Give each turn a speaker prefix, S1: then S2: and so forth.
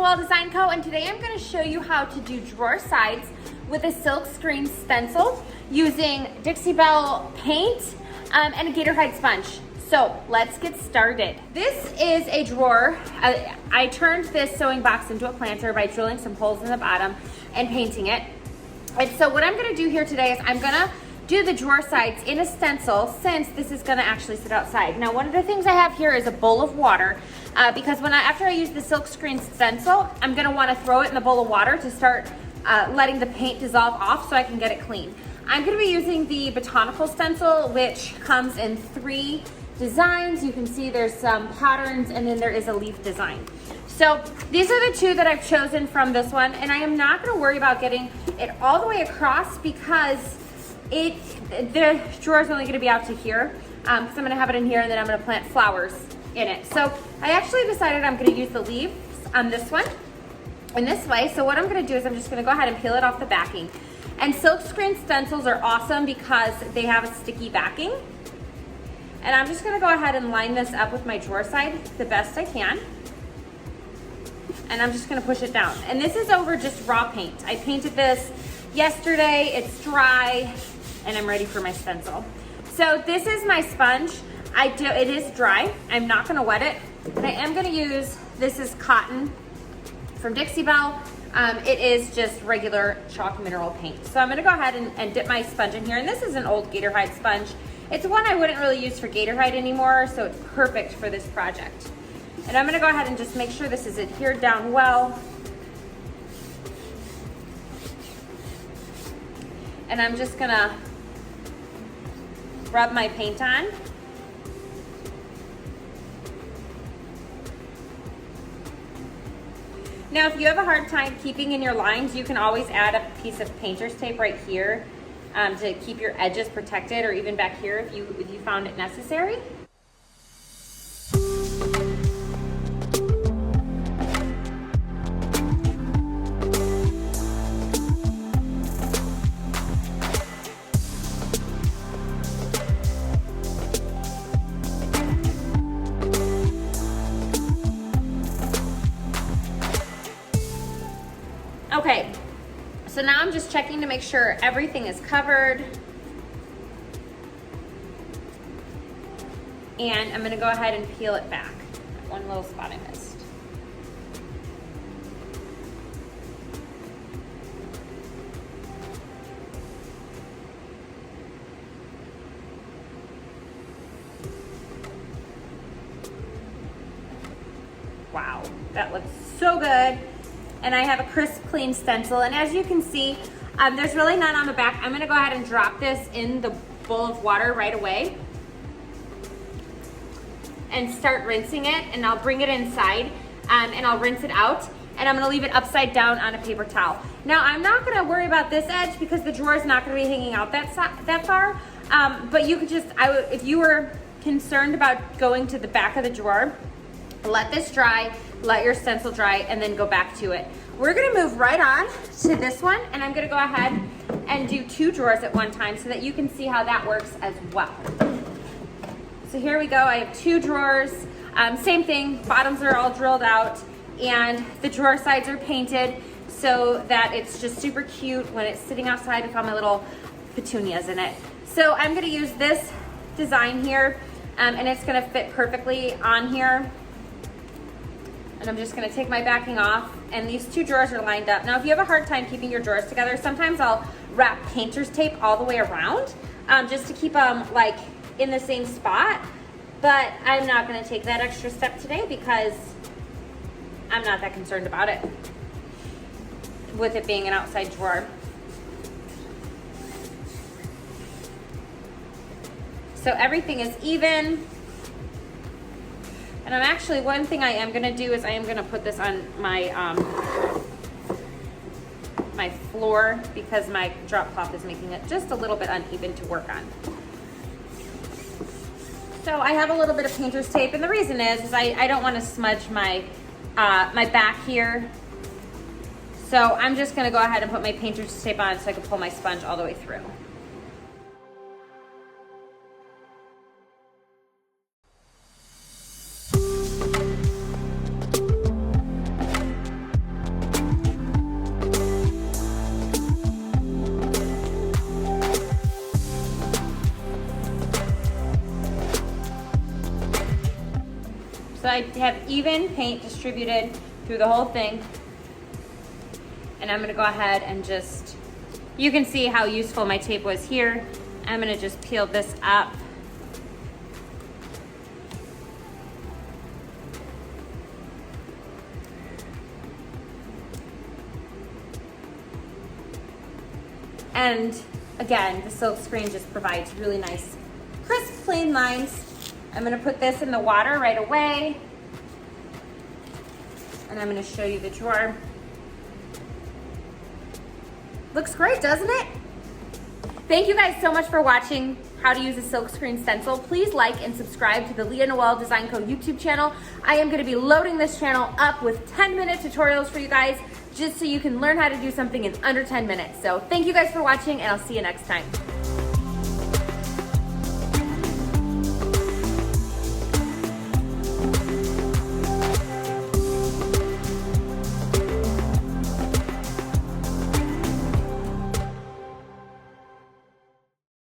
S1: Belle Design Co. and today I'm going to show you how to do drawer sides with a Silkscreen stencil using Dixie Belle paint and a Gator hide sponge. So let's get started. This is a drawer. I turned this sewing box into a planter by drilling some holes in the bottom and painting it. And so what I'm going to do here today is I'm going to do the drawer sides in a stencil, since this is going to actually sit outside. Now, one of the things I have here is a bowl of water because after I use the Silkscreen stencil, I'm going to want to throw it in the bowl of water to start letting the paint dissolve off so I can get it clean. I'm going to be using the Botanical stencil, which comes in 3 designs. You can see there's some patterns and then there is a leaf design. So these are the 2 that I've chosen from this one, and I am not going to worry about getting it all the way across because the drawer is only going to be out to here because I'm going to have it in here and then I'm going to plant flowers in it. So I actually decided I'm going to use the leaves on this one in this way. So what I'm going to do is I'm just going to go ahead and peel it off the backing. And Silkscreen stencils are awesome because they have a sticky backing. And I'm just going to go ahead and line this up with my drawer side the best I can. And I'm just going to push it down. And this is over just raw paint. I painted this yesterday. It's dry and I'm ready for my stencil. So this is my sponge. It is dry. I'm not going to wet it, but I am going to use, this is cotton from Dixie Belle. It is just regular chalk mineral paint. So I'm going to go ahead and dip my sponge in here. And this is an old Gator hide sponge. It's one I wouldn't really use for Gator hide anymore, so it's perfect for this project. And I'm going to go ahead and just make sure this is adhered down well. And I'm just going to rub my paint on. Now, if you have a hard time keeping in your lines, you can always add a piece of painter's tape right here to keep your edges protected, or even back here if you found it necessary. Okay, so now I'm just checking to make sure everything is covered. And I'm gonna go ahead and peel it back. One little spot I missed. Wow, that looks so good. And I have a crisp, clean stencil. And as you can see, there's really none on the back. I'm gonna go ahead and drop this in the bowl of water right away and start rinsing it. And I'll bring it inside and I'll rinse it out. And I'm gonna leave it upside down on a paper towel. Now, I'm not gonna worry about this edge because the drawer is not gonna be hanging out that far. But you could just, if you were concerned about going to the back of the drawer, let this dry, let your stencil dry, and then go back to it. We're gonna move right on to this one, and I'm gonna go ahead and do 2 drawers at one time so that you can see how that works as well. So here we go, I have 2 drawers. Same thing, bottoms are all drilled out, and the drawer sides are painted so that it's just super cute when it's sitting outside with all my little petunias in it. So I'm gonna use this design here, and it's gonna fit perfectly on here. And I'm just gonna take my backing off, and these 2 drawers are lined up. Now, if you have a hard time keeping your drawers together, sometimes I'll wrap painter's tape all the way around just to keep them like in the same spot. But I'm not gonna take that extra step today because I'm not that concerned about it with it being an outside drawer. So everything is even. And I'm actually, one thing I am gonna do is I am gonna put this on my my floor because my drop cloth is making it just a little bit uneven to work on. So I have a little bit of painter's tape, and the reason is I don't wanna smudge my, my back here. So I'm just gonna go ahead and put my painter's tape on so I can pull my sponge all the way through. I have even paint distributed through the whole thing. And I'm gonna go ahead and just, you can see how useful my tape was here. I'm gonna just peel this up. And again, the Silkscreen just provides really nice, crisp, plain lines. I'm gonna put this in the water right away. And I'm gonna show you the drawer. Looks great, doesn't it? Thank you guys so much for watching how to use a Silkscreen stencil. Please like and subscribe to the Leah Noel Design Co. YouTube channel. I am gonna be loading this channel up with 10-minute tutorials for you guys, just so you can learn how to do something in under 10 minutes. So thank you guys for watching, and I'll see you next time.